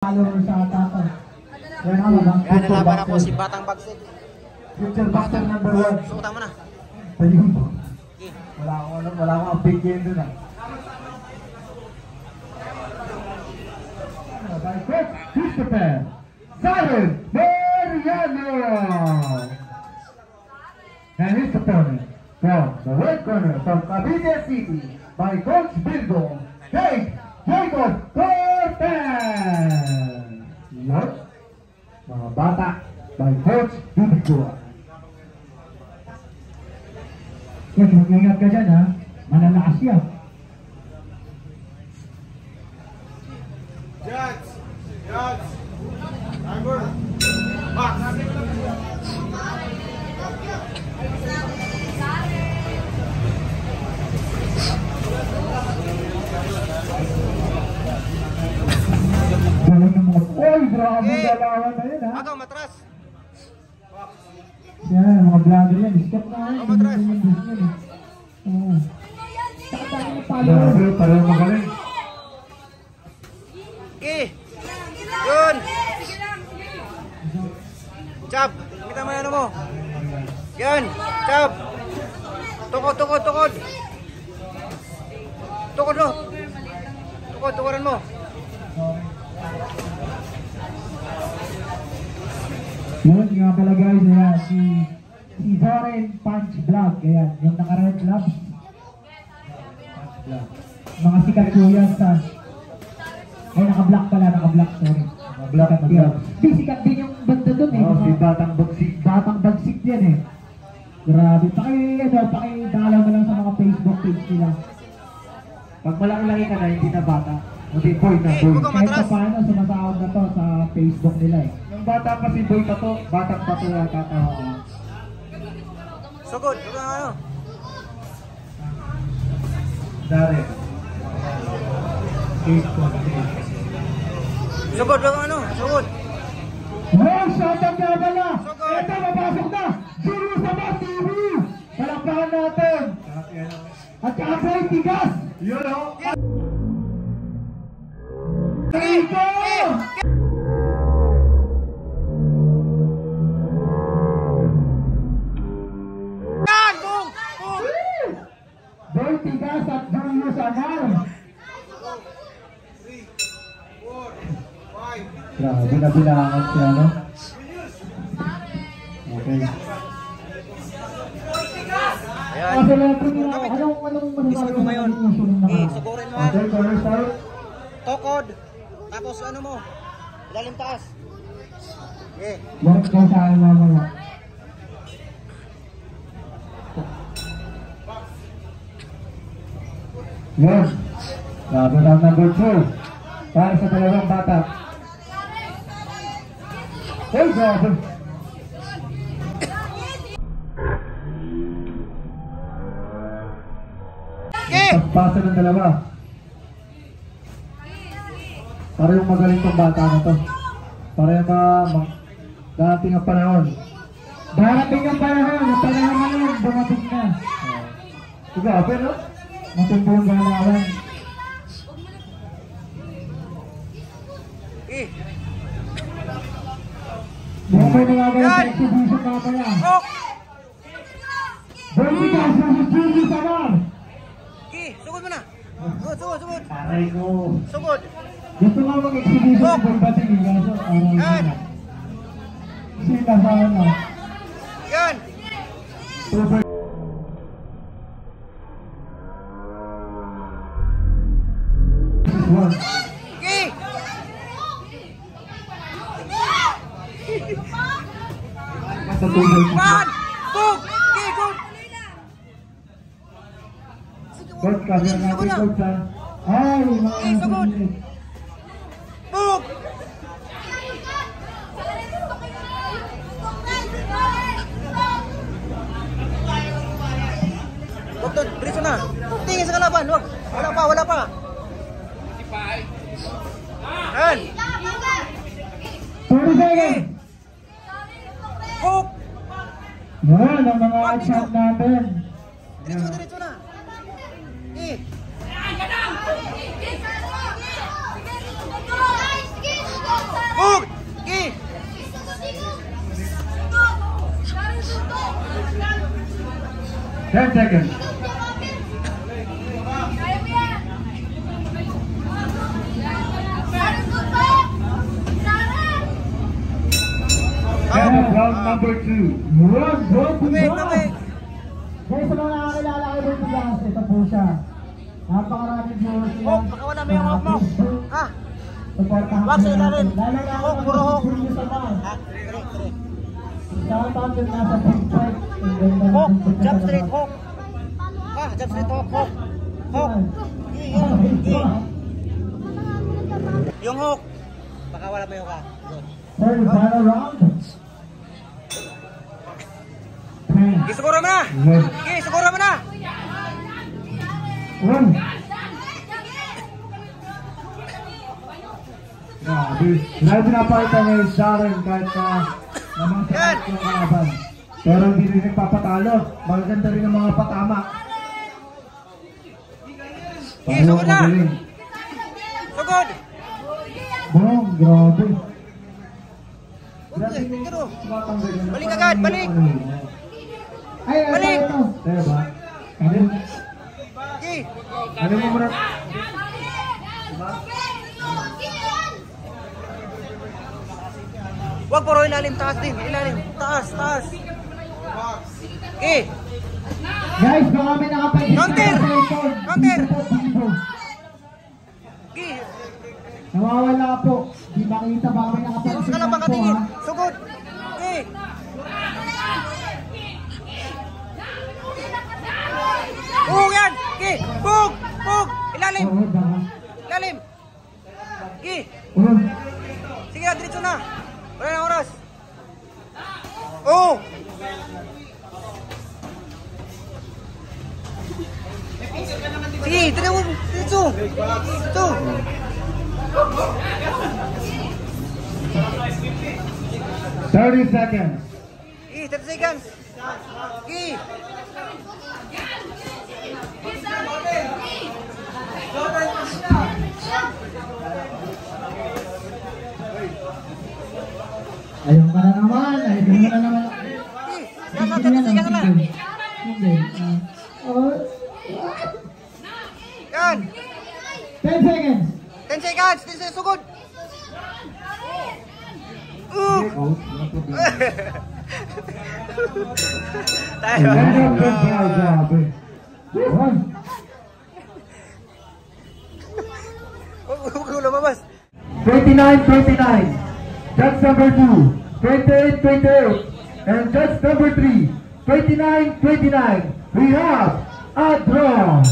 Lalo sa atake. Yan, nalaban ako si Batang Bagsik. Future Buster number 1. Sukutan mo na. Ayun. Okay. Wala akong update game dun ah. By Coach Christopher Siren Mariano. And his opponent from the red corner from Cavite City by Coach Bilbo, Jake Jacob Cortez. Yan, mga bata by Coach Bibigo. Coach, mag-ingat ka dyan ha, manalakas yan. Judge! Timer! Box! Oy, grabe dalawan na yun ha. Agaw, matras. Yan, mga vlogger yan. Stop na yan. Matras. Oo. Grabe, parang magaling. Okay. Yun. Chab, kita mo yan mo. Yan, Chab. Tukod. Tukod mo. Tukodan mo. Yun, nga pala guys, ayan, si Zoren Punch Vlog, ayan, yung naka-red gloves. Punch Vlog. Mga sikat ko yan sa, ay naka-black pala, sorry. Naka-black at gloves. Di, sikat din yung banda dun eh. Si Batang Bagsik. Batang Bagsik yan eh. Grabe, pakidalaw mo lang sa mga Facebook page nila. Pag malaki-laki ka na, hindi na bata. Hindi, boy na boy. Kahit pa paano, sumasahod na to sa Facebook nila eh. Yung bata pa si boy pa to, batang pa to yata tao. Sugod, ano? Dari. Sugod, ano? Sugod. Wow, shoutout nga pala! Ito, mapasok na! Zero sa Mas TV! Palakpakan natin! At kakay tigas! Yun o! Ito! Yan! Boom! Boy tigas at Julius Amal! 3, 4, 5. Grabe na bilangan siya, no? Okay. Ayan. Anong Isipin mo ngayon. Okay, sugurin mo. Okay, corner start. Tokod. Tapos ano mo? Ilalim taas. Okay. Bakit kayo sa akin mamaya? Yan. Grabe na number 2. Para sa dalawang bata. Hey, grabe. Okay. Pagpasa ng dalawa. Para yung magaling tong bata na to. Para yung darating ang panahon. Darating ang panahon. Ang panahon na yun, dumating na. Grabe, no? Matindi yung galawan. Okay. Mukhang may nangagawin sa exhibition na pala. Oh! Vertical versus Julie Samar. Okay, sugod mo na. Sugod. Aray ko. Sugod. Gusto nga mag-exhibition sa Bulbating. Kaso aray ko na. Sila sana. Yan. Super. One. Okay. Sa tubig. One. Boom. Okay, good. Coach, kasi natin coach ha. Ay, mga sugod. Boom. Doktor, diretso na. Tingin sa kalaban, wag. Wala pa. Yan. 30 seconds. Hook. Yan ang mga chat natin. Diretso na. 10 seconds. And round number 2. Round Tumig. Guys, sa mga nakakilala kayo ng Bigas, ito po siya. Napakaraming viewers yan. Hok, baka wala mo yung hok mo. Ha? Supportahan Wag sa ilalim. Lalo na Hok, puro hok. Ha? Dire. Shoutout din nasa big fight. Hok, jump straight, hok. Ha, jump straight, hok. Hok. Yung hok. Baka wala mo yung hok. Good. Third final round. 10. Siguro mo na. Siguro mo na. 1. Grabe pinapakita ngayon Sharon kahit na namang sakit yung kalaban. Pero hindi rin nagpapatalo. Magaganda rin ang mga patama. Sugod na. Sugod. Boom, grabe. Pero, balik agad, balik. Balik. Tayo ba? Ano? Okay. Ano mo muna? Wag puro ilalim, taas din. Ilalim. Taas. Okay. Guys, baka may nakapagin Counter! Okay. Nawawala po. Di makita baka may nakapagin Gusto ka lang bang katingin? Sugod. Okay. Yan. Okay. Bug. Ilalim. Ilalim. Okay. Sige na, diretso na. Wala na oras. Sige, tignan mo. Diretso. 30 seconds. 30 seconds. Okay. Ayaw ka na naman. Sige na. Hindi. Yan. 10 seconds. 10 seconds. 10 seconds. Sugod. Tayo. Huwag lumabas. 29-29. Judge number 2. 28-28. And judge number 3. 29-29. We have a draw.